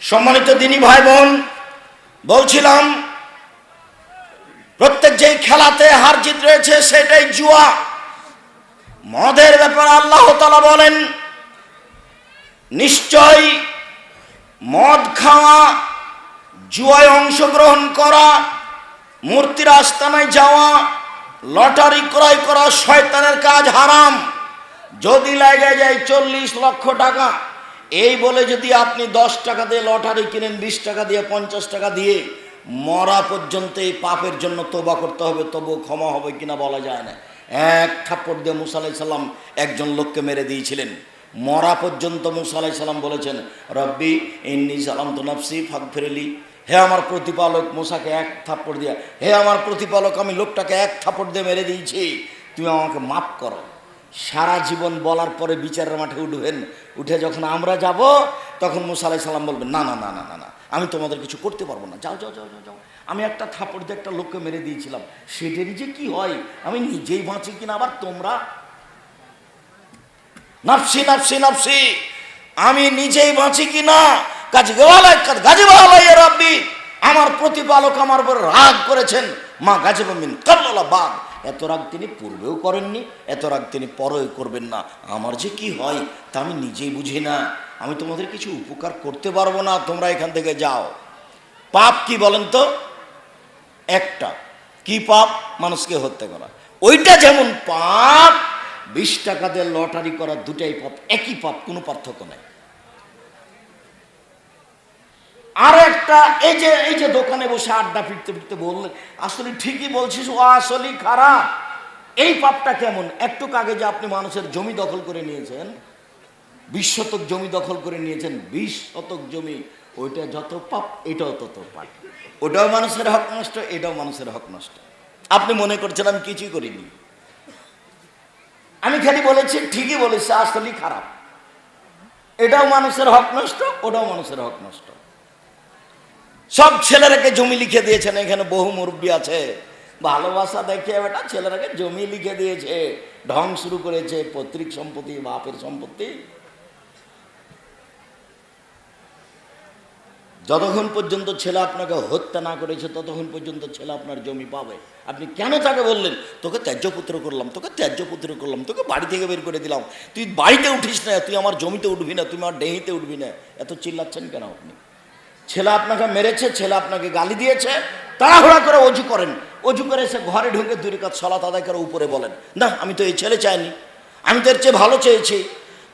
সম্মানিত দিনী ভাই বোন, বলছিলাম প্রত্যেক যেই খেলাতে হার জিত রয়েছে সেটাই জুয়া। মদের ব্যাপারে আল্লাহ তাআলা বলেন, নিশ্চয় মদ খাওয়া, জুয়ায় অংশগ্রহণ করা, মূর্তির আস্তানায় যাওয়া, লটারি ক্রয় করা শয়তানের কাজ, হারাম। যদি লাগে যায় 40 লক্ষ টাকা, এই বলে যদি আপনি 10 টাকা দিয়ে লটারি কিনেন, 20 টাকা দিয়ে, 50 টাকা দিয়ে, মরা পর্যন্ত এই পাপের জন্য তওবা করতে হবে, তবুও ক্ষমা হবে কিনা বলা যায় না। এক থাপ্পড় দিয়ে মুসা আলাইহিস সালাম একজন লোককে মেরে দিয়েছিলেন। মরা পর্যন্ত মুসা আলাইহিস সালাম বলেছেন, রব্বি ইন্নী যালামতু নাফসি ফাগফিরলি। হে আমার প্রতিপালক, মুসাকে এক থাপ্পড় দিয়া, হে আমার প্রতিপালক, আমি লোকটাকে এক থাপ্পড় দিয়ে মেরে দিয়েছি, তুমি আমাকে মাফ করো। সারা জীবন বলার পরে বিচারের মাঠে উঠবেন, উঠে যখন আমরা যাব তখন মুসা আলাইহিস সালাম বলবেন, না না না না না না, আমি তোমাদের কিছু করতে পারবো না, যাও যাও যাও যাও যাও। আমি একটা থাপ্পড় দিয়ে একটা লোককে মেরে দিয়েছিলাম, সেটারই যে কি হয়, আমি নিজেই বাঁচি কিনা আবার তোমরা। নাফসি নাফসি নাফসি, আমি নিজেই বাঁচি কিনা, গাজী রাব্বি, আমার প্রতিপালক আমার উপর রাগ করেছেন, মা গাজীবা মিন কাল্লা বাগ, এত রাগ তিনি পূর্বেও করেননি, এত রাগ তিনি পরেও করবেন না। আমার যে কি হয় তা আমি নিজেই বুঝি না, আমি তোমাদের কিছু উপকার করতে পারবো না, তোমরা এখান থেকে যাও। পাপ কি বলেন তো? একটা কি পাপ? মানুষকে হত্যা করা। ওইটা যেমন পাপ, 20 টাকা দিয়ে লটারি করা, দুটাই পাপ, একই পাপ, কোনো পার্থক্য নাই। আর একটা, এই যে দোকানে বসে আড্ডা ফিরতে ফিরতে বললেন, আসলে ঠিকই বলছিস, ও আসলে খারাপ। এই পাপটা কেমন? একটু আগে যে আপনি মানুষের জমি দখল করে নিয়েছেন, 20 শতক জমি দখল করে নিয়েছেন, 20 শতক জমি, ওইটা যত পাপ এটাও তত পাপ। ওটাও মানুষের হক নষ্ট, এটাও মানুষের হক নষ্ট। আপনি মনে করছেন আমি কিছুই করিনি, আমি খালি বলেছি ঠিকই বলেছি, আসলে খারাপ। এটাও মানুষের হক নষ্ট, ওটাও মানুষের হক নষ্ট। সব ছেলেরাকে জমি লিখে দিয়েছেন, এখানে বহু মুরব্বী আছে, ভালোবাসা দেখিয়ে বেটা ছেলেরাকে জমি লিখে দিয়েছে, ঢং শুরু করেছে, পৈতৃক সম্পত্তি, বাপের সম্পত্তি। যতক্ষণ পর্যন্ত ছেলে আপনাকে হত্যা না করেছে ততক্ষণ পর্যন্ত ছেলে আপনার জমি পাবে। আপনি কেন তাকে বললেন, তোকে ত্যায্যপুত্র করলাম, তোকে ত্যায্যপুত্র করলাম, তোকে বাড়ি থেকে বের করে দিলাম, তুই বাড়িতে উঠিস না, তুই আমার জমিতে উঠবি না, তুই আমার ডেহিতে উঠবি না, এত চিল্লাচ্ছেন কেন আপনি? ছেলে আপনাকে মেরেছে, ছেলে আপনাকে গালি দিয়েছে, তাড়াহুড়া করে অজু করেন, অজু করে এসে ঘরে ঢুকে 2 রাকাত সালাত আদায় করে উপরে বলেন, না আমি তো এই ছেলে চাইনি, আমি তো এর চেয়ে ভালো চেয়েছি,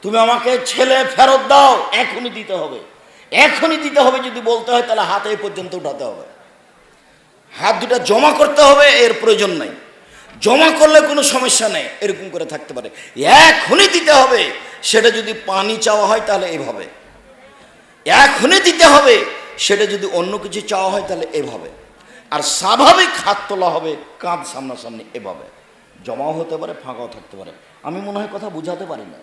তুমি আমাকে ছেলে ফেরত দাও, এখনই দিতে হবে, এখনই দিতে হবে। যদি বলতে হয় তাহলে হাত এই পর্যন্ত উঠাতে হবে, হাত দুটা জমা করতে হবে, এর প্রয়োজন নাই, জমা করলে কোনো সমস্যা নেই, এরকম করে থাকতে পারে, এখনই দিতে হবে। সেটা যদি পানি চাওয়া হয় তাহলে এভাবে, এখনই দিতে হবে। সেটা যদি অন্য কিছু চাওয়া হয় তাহলে এভাবে, আর স্বাভাবিক হাত তোলা হবে, কাঁধ সামনাসামনি, এভাবে। জমাও হতে পারে, ফাঁকাও থাকতে পারে। আমি মনে হয় কথা বুঝাতে পারি না।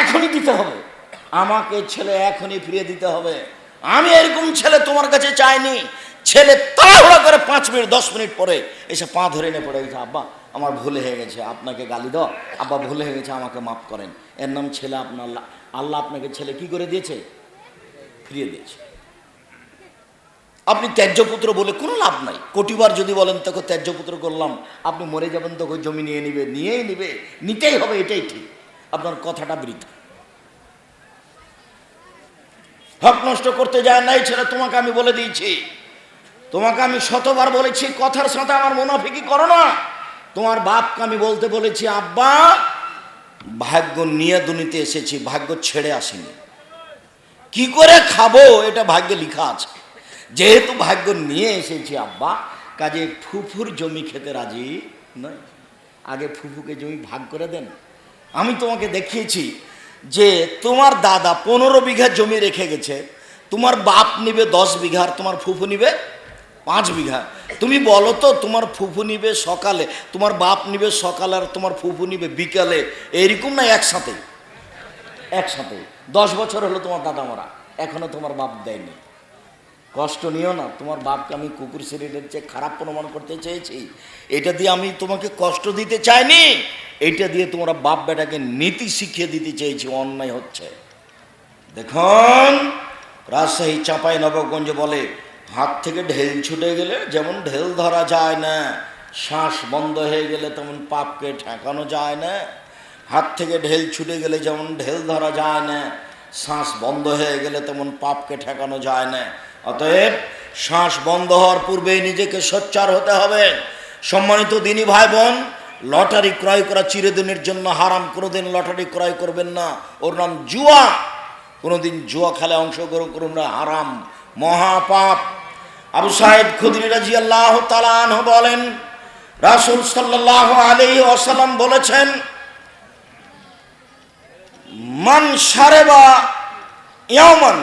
এখনই দিতে হবে, আমাকে ছেলে এখনই ফিরিয়ে দিতে হবে। আমি এরকম ছেলে তোমার কাছে চাইনি। ছেলে তাড়াহুড়া করে 5 মিনিট 10 মিনিট পরে এসে পা ধরে নিয়ে পড়ে গেছে, আব্বা আমার ভুল হয়ে গেছে, আপনাকে গালি দাও, আব্বা ভুল হয়ে গেছে, আমাকে মাফ করেন। এর নাম ছেলে। আপনার আল্লাহ আপনাকে ছেলে কি করে দিয়েছে? ফিরিয়ে দিয়েছে। আপনি ত্যায্যপুত্র বলে কোনো লাভ নাই। কোটিবার যদি বলেন তোকে ত্যায্যপুত্র করলাম, আপনি মরে যাবেন, তোকে জমি নিয়ে নিবে, নিয়েই নিবে, নিতেই হবে, এটাই ঠিক। আপনার কথাটা বৃথা। হক নষ্ট করতে যায় নাই ছেলে, তোমাকে আমি বলে দিয়েছি, তোমাকে আমি শতবার বলেছি, কথার সাথে আমার মুনাফিকি করো না। তোমার বাপকে আমি বলতে বলেছি, আব্বা ভাগ্য নিয়ে দুনিতে এসেছি, ভাগ্য ছেড়ে আসিনি, কি করে খাবো এটা ভাগ্যে লেখা আছে। যেহেতু ভাগ্য নিয়ে এসেছি আব্বা, কাজে ফুফুর জমি খেতে রাজি নয়, আগে ফুফুকে জমি ভাগ করে দেন। আমি তোমাকে দেখিয়েছি যে তোমার দাদা 15 বিঘা জমি রেখে গেছে, তোমার বাপ নিবে 10 বিঘা, আর তোমার ফুফু নিবে 5 বিঘা। তুমি বলো তো, তোমার ফুফু নিবে সকালে, তোমার বাপ নিবে সকালে, আর তোমার ফুফু নিবে বিকালে, এরকম না একসাথে? একসাথে। 10 বছর হলো তোমার দাদা মারা, এখনো তোমার বাপ দেয়নি। কষ্ট নিও না, তোমার বাপকে আমি কুকুর শরীরের চেয়ে খারাপ প্রমাণ করতে চেয়েছি, এটা দিয়ে আমি তোমাকে কষ্ট দিতে চাইনি, এটা দিয়ে তোমরা বাপ বেটাকে নীতি শিখিয়ে দিতে চেয়েছি, অন্যায় হচ্ছে। দেখুন, রাজশাহী চাঁপাই নবাবগঞ্জ বলে হাত থেকে ঢেল ছুটে গেলে যেমন ঢেল ধরা যায় না, শ্বাস বন্ধ হয়ে গেলে তেমন পাপকে ঠেকানো যায় না। হাত থেকে ঢেল ছুটে গেলে যেমন ঢেল ধরা যায় না, শ্বাস বন্ধ হয়ে গেলে তেমন পাপকে ঠেকানো যায় না। অতএব শ্বাস বন্ধ হওয়ার পূর্বেই নিজেকে সোচ্চার হতে হবে। সম্মানিত দিনী ভাই বোন, লটারি ক্রয় করা চিরদিনের জন্য হারাম। কোনোদিন লটারি ক্রয় করবেন না, ওর নাম জুয়া। কোনোদিন জুয়া খেলায় অংশগ্রহণ করুন না, হারাম, মহাপাপ। আবু সাঈদ খুদরি রাদিয়াল্লাহু তাআলা আনহু বলেন, রাসূল সাল্লাল্লাহু আলাইহি ওয়াসাল্লাম বলেছেন, মান শারাবা ইয়াওমান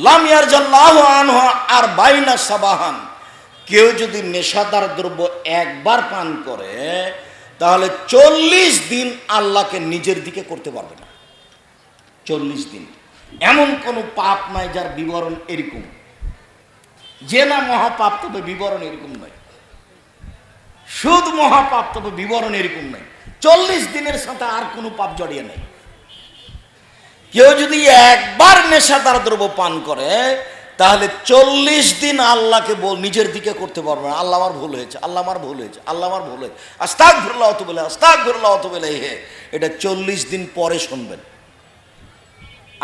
লাম ইয়ারজাল্লাহু আনহু আরবাইনা সাবাহান। কেউ যদি নেশাদার দ্রব্য একবার পান করে তাহলে 40 দিন আল্লাহকে নিজের দিকে করতে পারবে না। 40 দিন। এমন কোনো পাপ নাই যার বিবরণ এরকম, যে না মহাপাপ, তবে বিবরণ এরকম নয়। সুদ মহাপাপ, তবে বিবরণ এরকম নয়। 40 দিনের সাথে আর কোনো পাপ জড়িয়ে নেই। কেউ যদি একবার নেশাদার দ্রব্য পান করে তাহলে 40 দিন আল্লাহকে নিজের দিকে করতে পারবে না। আল্লাহ আমার ভুল হয়েছে, আল্লাহ আমার ভুল হয়েছে, আল্লাহ আমার ভুল হয়েছে, আস্তাগফিরুল্লাহ ওয়া আতুবু ইলাইহি, আস্তাগফিরুল্লাহ ওয়া আতুবু ইলাইহি। এটা 40 দিন পরে শুনবেন।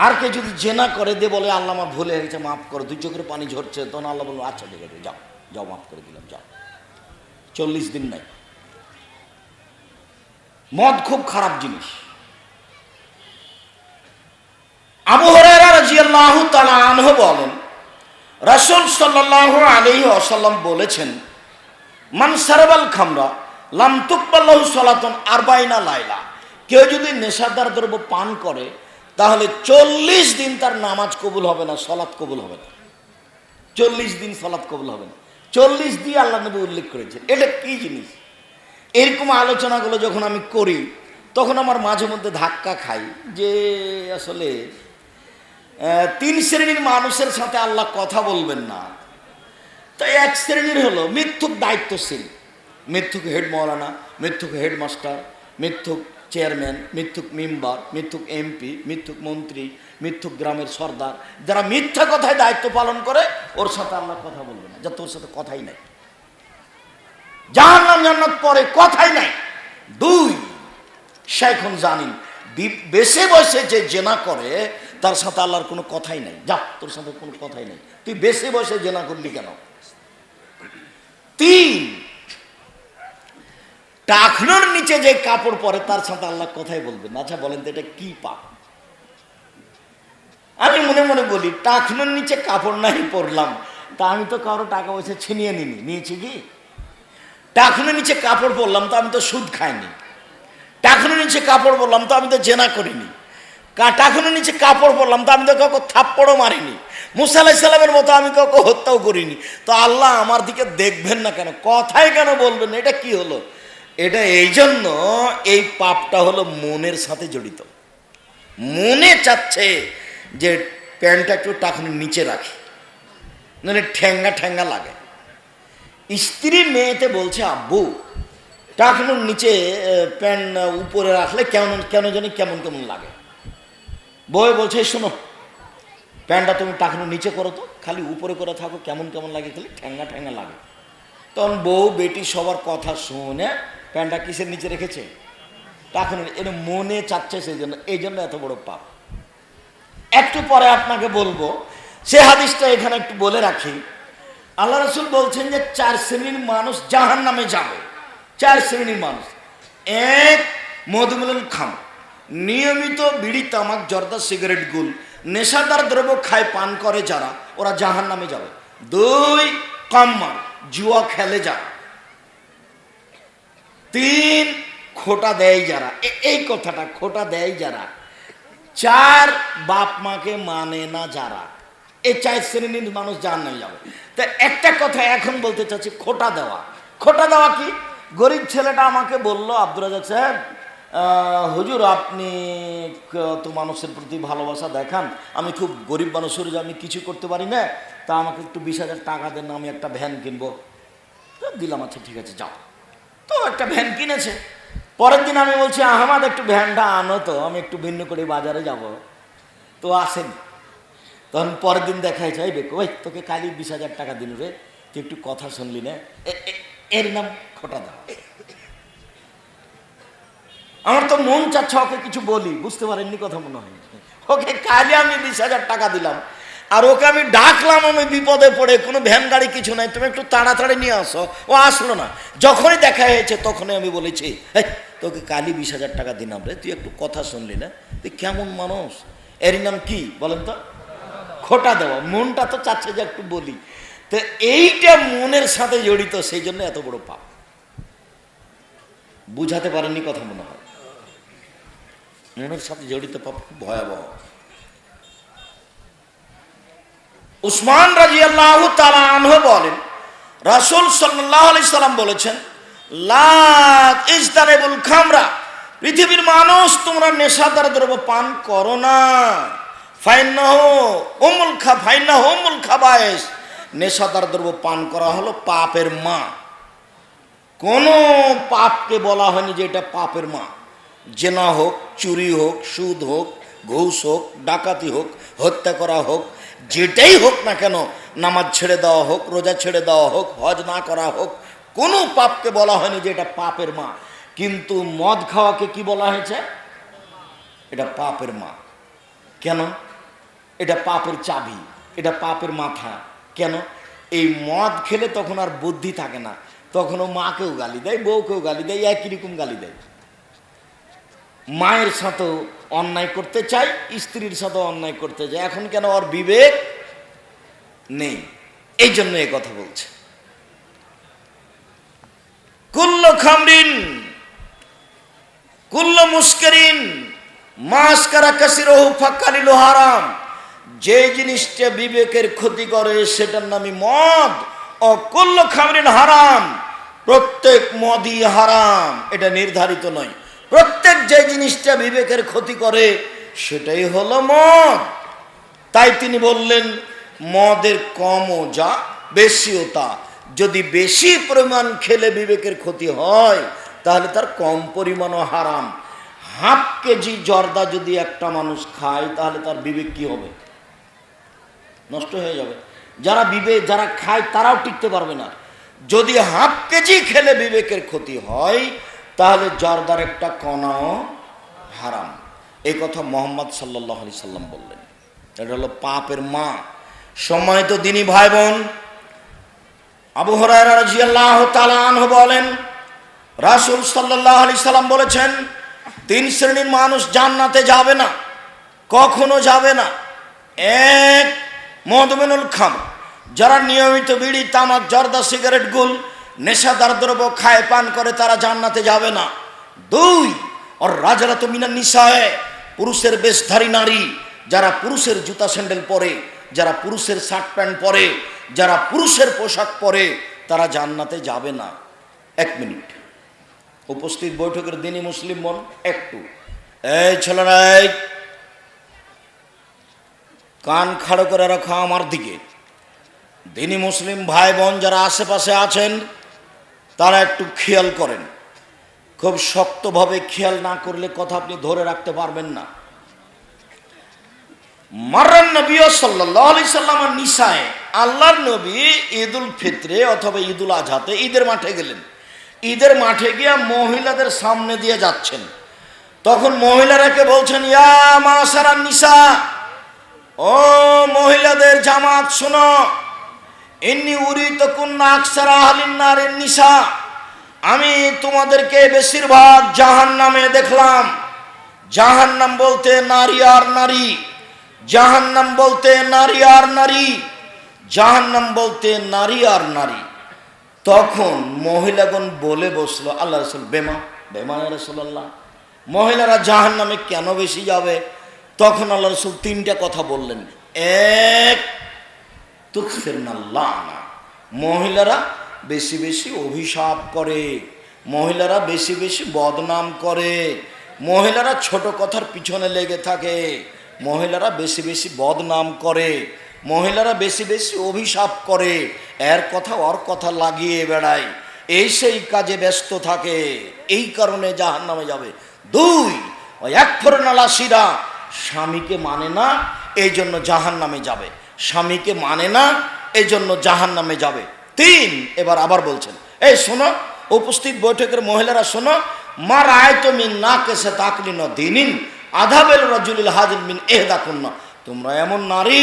আর কে যদি জেনা করে দিয়ে বলে আল্লাহ আমার ভুল হয়ে গেছে, মাফ করো, 2 চোখের পানি ঝরছে, তখন আল্লাহ বলবো আচ্ছা ঠিক আছে, যাও যাও, মাফ করে দিলাম, যাও। 40 দিন নাই। মদ খুব খারাপ জিনিস। আবু হুরায়রা রাদিয়াল্লাহু তাআলা আনহু বলেন, রাসূল সাল্লাল্লাহু আলাইহি ওয়াসাল্লাম বলেছেন, মান শারাবাল খামরা লাম তুকবাল লাহু সালাতুন 40 লাইলা। কেউ যদি নেশাদার দ্রব্য পান করে তাহলে 40 দিন তার নামাজ কবুল হবে না, সালাত কবুল হবে না। 40 দিন সালাত কবুল হবে না। 40 দিয়ে আল্লাহ নবী উল্লেখ করেছেন। এটা কি জিনিস? এরকম আলোচনাগুলো যখন আমি করি তখন আমার মাঝে মধ্যে ধাক্কা খাই যে আসলে 3 শ্রেণীর মানুষের সাথে আল্লাহ কথা বলবেন না। তো এক শ্রেণীর হলো মিথ্যুক দায়িত্বশীল, মিথ্যুক হেড মৌলানা, মিথ্যুক হেডমাস্টার, মিথ্যুক চেয়ারম্যান, মিথ্যুক মেম্বার, মিথ্যুক এমপি, মিথ্যুক মন্ত্রী, মিথ্যুক গ্রামের সর্দার। যারা মিথ্যা কথায় দায়িত্ব পালন করে ওর সাথে আল্লাহ কথা বলবে না, যা তোর সাথে কথাই নাই, জাহান্নাম জান্নাত পরে কথাই নাই। 2 শাইখুন জানিন, বেশে বসে যে জেনা করে তার সাথে আল্লাহর কোনো কথাই নাই, যা তোর সাথে কোনো কথাই নাই, তুই বেশে বসে জেনা করলি কেন। 3 টাকনোর নিচে যে কাপড় পরে তার সাথে আল্লাহ কথাই বলবেন না। আচ্ছা বলেন তো এটা কি পাপ? আমি মনে মনে বলি, টাকনোর নিচে কাপড় নাই পরলাম, তা আমি তো কারো টাকা পয়সা ছিনিয়ে নিয়েছি কি? টাকনোর নিচে কাপড় পরলাম তো আমি তো সুদ খাইনি। টাকনোর নিচে কাপড় পরলাম তো আমি তো জেনা করিনি। টাকনোর নিচে কাপড় পরলাম তো আমি তো কাউকে থাপ্পড়ও মারিনি। মুসা আলাইহিস সালামের মতো আমি কাউকে হত্যাও করিনি। তো আল্লাহ আমার দিকে দেখবেন না কেন, কথাই কেন বলবেন না? এটা কি হলো? এটা এই জন্য, এই পাপটা হলো মনের সাথে জড়িত। মনে চাচ্ছে যে প্যান্টটা একটু টাকনোর নিচে রাখি, মানে ঠ্যাঙ্গা ঠ্যাঙ্গা লাগে। স্ত্রী মেয়েতে বলছে, আব্বু টাকনোর নিচে প্যান্ট উপরে রাখলে কেন জানি কেমন কেমন লাগে। বউ বলছে, শোনো প্যান্টটা তুমি টাকনোর নিচে করো তো, খালি উপরে করে থাকো, কেমন কেমন লাগে, খালি ঠ্যাঙ্গা ঠ্যাঙ্গা লাগে। তখন বউ বেটি সবার কথা শুনে প্যান্টটা কিসের নিচে রেখেছে? টাকনোর। এটা মনে চাচ্ছে, সেই জন্য, এই জন্য এত বড় পাপ। একটু পরে আপনাকে বলবো, সে হাদিসটা এখানে একটু বলে রাখি। আল্লাহ রাসূল বলছেন যে 4 শ্রেণীর মানুষ জাহান্নামে যাবে। 4 শ্রেণীর মানুষ। 1 মধুমেলন খাম, নিয়মিত বিড়ি তামাক জর্দা সিগারেট গুল নেশাদার দ্রব্য খায় পান করে যারা, ওরা জাহান্নামে যাবে। 2 কাম্মার, জুয়া খেলে যারা। 3 খোটা দেয় যারা, এই কথাটা খোটা দেয় যারা। 4 বাপ মাকে মানে না যারা। এই 4 শ্রেণীর মানুষ জাহান্নামে যাবে। তা একটা কথা এখন বলতে চাচ্ছি, খোটা দেওয়া। খোটা দেওয়া কি? গরিব ছেলেটা আমাকে বলল, আব্দুর রাজ্জাক সাহেব, হুজুর আপনি তো মানুষের প্রতি ভালোবাসা দেখান, আমি খুব গরিব মানুষের, যে আমি কিছু করতে পারি না, তা আমাকে একটু 20,000 টাকা দেন, আমি একটা ভ্যান কিনবো। দিলাম, আচ্ছা ঠিক আছে যাও। তো একটা ভ্যান কিনেছে। পরের দিন আমি বলছি, আহমাদ একটু ভ্যানটা আনো তো, আমি একটু ভিন্ন করে বাজারে যাব। তো আসেনি। তখন পরের দিন দেখা যায়, বেকো ভাই তোকে কালি 20,000 টাকা দিল রে, তুই একটু কথা শুনলি না, এর নাম খোটা দেওয়া। আমার তো মন চাচ্ছে ওকে কিছু বলি, বুঝতে পারেননি কথা মনে হয়। ওকে কালি আমি 20,000 টাকা দিলাম, আর ওকে আমি ডাকলাম, আমি বিপদে পড়ে, কোনো ভ্যান গাড়ি কিছু নাই, তুমি একটু তাড়াতাড়ি নিয়ে আসো। ও আসলো না। যখনই দেখা হয়েছে তখনই আমি বলেছি, এই তোকে কালি 20,000 টাকা দিলাম রে, তুই একটু কথা শুনলি না, তুই কেমন মানুষ, এর নাম কি বলেন তো? খোটা দেওয়া। মনটা তো চাচ্ছে যে একটু বলি, তো এইটা মনের সাথে জড়িত, সেই জন্য এত বড় পাপ। বুঝাতে পারেননি কথা মনে হয়। মনের সাথে জড়িত পাপ খুব ভয়াবহ। উসমান রাদিয়াল্লাহু তাআলা আনহু বলেন, রাসূল সাল্লাল্লাহু আলাইহি সাল্লাম বলেছেন, লা ইজতানিবুল খামরা, পৃথিবীর মানুষ তোমরা নেশাদার দ্রব্য পান করো না, ফাইন্নাহু উমুল খাবায়েস, নেশাদার দ্রব্য পান করা হলো পাপের মা। কোন পাপকে বলা হয়নি যে এটা পাপের মা। জেনা হোক, চুরি হোক, সুদ হোক, ঘুষ হোক, ডাকাতি হোক, হত্যা করা হোক, যেটাই হোক না কেন, নামাজ ছেড়ে দেওয়া হোক, রোজা ছেড়ে দেওয়া হোক, হজ না করা হোক, কোনো পাপকে বলা হয়নি যে এটা পাপের মা। কিন্তু মদ খাওয়াকে কি বলা হয়েছে? এটা পাপের মা। কেন? এটা পাপের চাবি, এটা পাপের মাথা। কেন? এই মদ খেলে তখন আর বুদ্ধি থাকে না, তখন ও মাকেও গালি দেয়, বউকেও গালি দেয়, একই রকম গালি দেয়। মায়ের সাথেও অন্যায় করতে চাই, স্ত্রীর সাথেও অন্যায় করতে চাই। এখন কেন? ওর বিবেক নেই, এই জন্য এ কথা বলছে। কুল্লু খামরিন কুল্লু মুস্কিরিন মাসকারা কাসিরহু ফাকালিলু হারাম, যে জিনিসটা বিবেকের ক্ষতি করে সেটার নামই মদ। ও কুল্লু খামরিন হারাম, প্রত্যেক মদই হারাম, এটা নির্ধারিত নয়। প্রত্যেক যে জিনিসটা বিবেকের ক্ষতি করে সেটাই হলো মদ। তাই তিনি বললেন, মদের কমও যা, বেশিও তা। যদি বেশি পরিমাণ খেলে বিবেকের ক্ষতি হয়, তাহলে তার কম পরিমাণও হারাম। হাফ কেজি জর্দা যদি একটা মানুষ খায়, তাহলে তার বিবেক কি হবে? নষ্ট হয়ে যাবে। যারা খায় তারাও টিকতে পারবে না। যদি হাফ কেজি খেলে বিবেকের ক্ষতি হয়, তাহলে জর্দার একটা কণাও হারাম। এই কথা মুহাম্মদ সাল্লাল্লাহু আলাইহি সাল্লাম বললেন। এটা হলো পাপের মা। সম্মানিত দিনী ভাই বোন, আবু হুরায়রা রাদিয়াল্লাহু তাআলা আনহু বলেন, রাসূল সাল্লাল্লাহু আলাইহি সাল্লাম বলেছেন, 3 শ্রেণীর মানুষ জান্নাতে যাবে না, কখনো যাবে না। 1, মুদমিনুল খামর, যারা নিয়মিত বিড়ি, তামাক, জর্দা, সিগারেট, গুল, নেশাদার দ্রব্য খায়, পান করে, তারা জান্নাতে যাবে না। 2, আর রাজরাতু মিনান নিসায়ে, পুরুষের বেশধারী নারী, যারা পুরুষের জুতা স্যান্ডেল পরে, যারা পুরুষের শার্ট প্যান্ট পরে, যারা পুরুষের পোশাক পরে, তারা জান্নাতে যাবে না। 1 মিনিট উপস্থিত বৈঠকের দিনই মুসলিম বোন, একটু এই ছেলেরা, কান খাড়ো করে রাখা আমার দিকে। দিনী মুসলিম ভাই বোন যারা আশেপাশে আছেন, তারা একটু খেয়াল করেন। খুব শক্তভাবে খেয়াল না করলে কথা আপনি ধরে রাখতে পারবেন না। মাররান নবী সাল্লাল্লাহু আলাইহি সাল্লাম নিসায়ে, আল্লাহর নবী ঈদুল ফিতরে অথবা ঈদুল আজহাতে ঈদের মাঠে গেলেন। ঈদের মাঠে গিয়ে মহিলাদের সামনে দিয়ে যাচ্ছেন। তখন মহিলারাকে বলছেন, ইয়া মাশারান নিসা, ও মহিলাদের জামাত শোনো, ইন্নী উরিতুকুন্না আকসারা আহলিন নারিন নিসা, আমি তোমাদেরকে বেশিরভাগ জাহান্নামে দেখলাম। জাহান্নাম বলতে নারী আর নারী, জাহান্নাম বলতে নারী আর নারী, জাহান্নাম বলতে নারী আর নারী। তখন মহিলাগণ বলে বসলো, আল্লাহ রাসূল বেমা রাসূলুল্লাহ, মহিলারা জাহান্নামে কেন বেশি যাবে? তখন আল্লাহ রাসূল 3টা কথা বললেন। 1, তুকফিরনাল্লাহ, মহিলারা বেশি বেশি অভিশাপ করে, মহিলারা বেশি বেশি বদনাম করে, মহিলারা ছোট কথার পিছনে লেগে থাকে, মহিলারা বেশি বেশি বদনাম করে, মহিলারা বেশি বেশি অভিশাপ করে, এর কথা ওর কথা লাগিয়ে বেড়ায়, এই সেই কাজে ব্যস্ত থাকে, এই কারণে জাহান্নামে যাবে। 2, ওই একফরনালা শিরা, স্বামীকে মানে না এই জন্য জাহান্নামে যাবে, স্বামীকে মানে না এই জন্য জাহান্নামে যাবে। 3, এবার আবার বলছেন, এই শোনো উপস্থিত বৈঠকের মহিলারা শোনো, মা রায়তো মিন নাকিসা তাকলিন দীনিন আযাবিল রাজুলিল হাজিল মিন ইহদাকুন্না। তোমরা এমন নারী,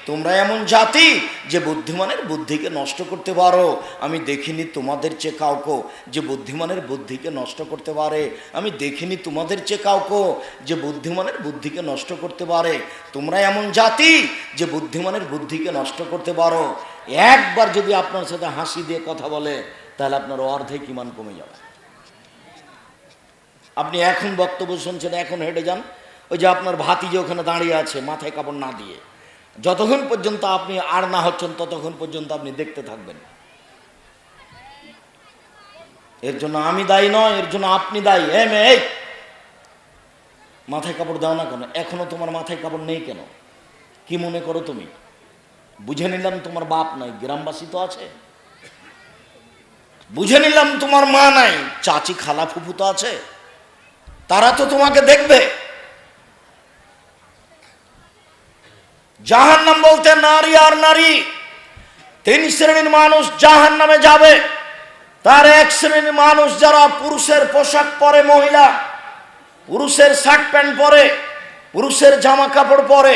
তোমরা এমন জাতি যে বুদ্ধিমানের বুদ্ধিকে নষ্ট করতে পারো। আমি দেখিনি তোমাদের চেয়ে কাউকে যে বুদ্ধিমানের বুদ্ধিকে নষ্ট করতে পারে। আমি দেখিনি তোমাদের চেয়ে কাউকে যে বুদ্ধিমানের বুদ্ধিকে নষ্ট করতে পারে। তোমরা এমন জাতি যে বুদ্ধিমানের বুদ্ধিকে নষ্ট করতে পারো। একবার যদি আপনার সাথে হাসি দিয়ে কথা বলে তাহলে আপনার অর্ধেক ঈমান কমে যাবে। আপনি এখন বক্তব্য শুনছেন, এখন হেঁটে যান, ওই যে আপনার ভাতিজি ওখানে দাঁড়িয়ে আছে মাথায় কাপড় না দিয়ে, যতক্ষণ পর্যন্ত আপনি আর না হচ্ছেন ততক্ষণ পর্যন্ত আপনি দেখতে থাকবেন। এর জন্য আমি দায়ী নয়, এর জন্য আপনি দায়ী। এই মাথায় কাপড় দাও না কেন? এখনো তোমার মাথায় কাপড় নেই কেন? কি মনে করো তুমি? বুঝে নিলাম তোমার বাপ নাই, গ্রামবাসী তো আছে। বুঝে নিলাম তোমার মা নাই, চাচি খালা ফুফু তো আছে, তারা তো তোমাকে দেখবে। জাহান্নাম বলতে নারী আর নারী, 3 শ্রেণীর মানুষ জাহান্নামে যাবে। তার 1 শ্রেণীর মানুষ যারা পুরুষের পোশাক পরে, মহিলা পুরুষের শার্ট প্যান্ট পরে, পুরুষের জামা কাপড় পরে।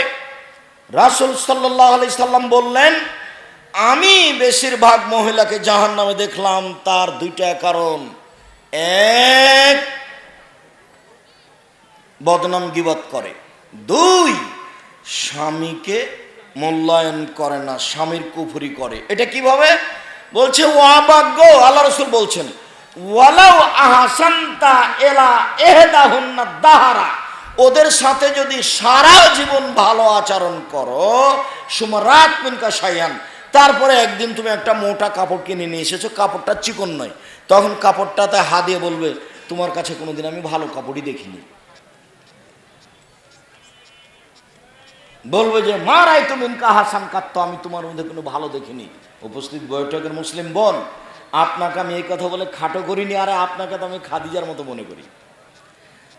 রাসূল সাল্লাল্লাহু আলাইহি সাল্লাম বললেন, আমি বেশিরভাগ মহিলাকে জাহান্নামে দেখলাম, তার 2টা কারণ। 1, বদনাম গীবত করে। 2, স্বামীকে মূল্যায়ন করে না, স্বামীর কুফরি করে। এটা কিভাবে বলছে? ওয়াবাগ্য, আল্লাহ রাসূল বলছেন, ওয়ালাউ আহসানতা ইলা ইহদাহুন্না দাহারা, ওদের সাথে যদি সারা জীবন ভালো আচরণ করো, সুমারাত মিনকা শাইয়ান, তারপরে একদিন তুমি একটা মোটা কাপড় কিনে নিয়ে এসেছো, কাপড়টা চিকন নয়, তখন কাপড়টাতে হাত দিয়ে বলবে, তোমার কাছে কোনোদিন আমি ভালো কাপড়ই দেখিনি। বলবে যে মা রায় তুমি হাসান কাত্ত, আমি তোমার মধ্যে কোনো ভালো দেখিনি। উপস্থিত বৈঠকের মুসলিম বোন, আপনাকে আমি এই কথা বলে খাটো করিনি। আরে আপনাকে তো আমি খাদিজার মতো মনে করি,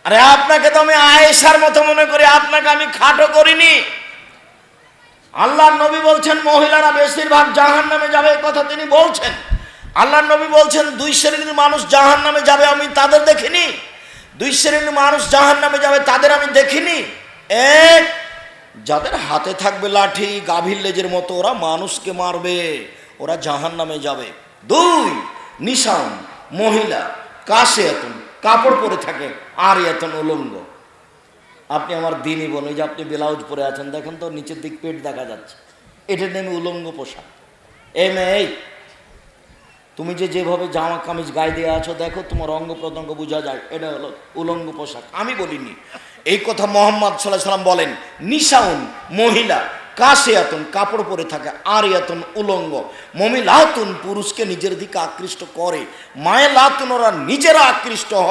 আরে আপনাকে তো আমি আয়েশার মতো মনে করি, আপনাকে আমি খাটো করিনি। আল্লাহর নবী বলছেন মহিলারা বেশিরভাগ জাহান্নামে যাবে, এই কথা তিনি বলছেন। আল্লাহর নবী বলছেন 2 শ্রেণীর মানুষ জাহান্নামে যাবে, আমি তাদের দেখিনি। 2 শ্রেণীর মানুষ জাহান্নামে যাবে, তাদের আমি দেখিনি। 1, যাদের হাতে থাকবে লাঠি, গাভীর লেজের মতো, ওরা মানুষকে মারবে, ওরা জাহান্নামে যাবে। 2, নিশান, মহিলা, কাসিয়াতুন, কাপড় পরে থাকে, আর এতন উলঙ্গ। আপনি আমার দিনই বোন, ওই যে আপনি ব্লাউজ পরে আছেন, দেখেন তো নিচের দিক পেট দেখা যাচ্ছে, এটার নামে উলঙ্গ পোশাক। এই মেয়ে, তুমি যেভাবে জামা কামিজ গায়ে দিয়ে আছো, দেখো তোমার অঙ্গ প্রত্যঙ্গ বোঝা যায়, এটা হলো উলঙ্গ পোশাক। আমি বলিনি, এই কথা মুহাম্মদ সাল্লাল্লাহু আলাইহি সাল্লাম বলেন। নিশাউন, মহিলা, কাসিয়াতুন, কাপড় পরে থাকে, আরিয়াতুন, উলঙ্গ। মমিলাতুন, পুরুষকে নিজের দিকে আকৃষ্ট করে, মায়েলাতুন, ওরা নিজেরা আকৃষ্ট হয়।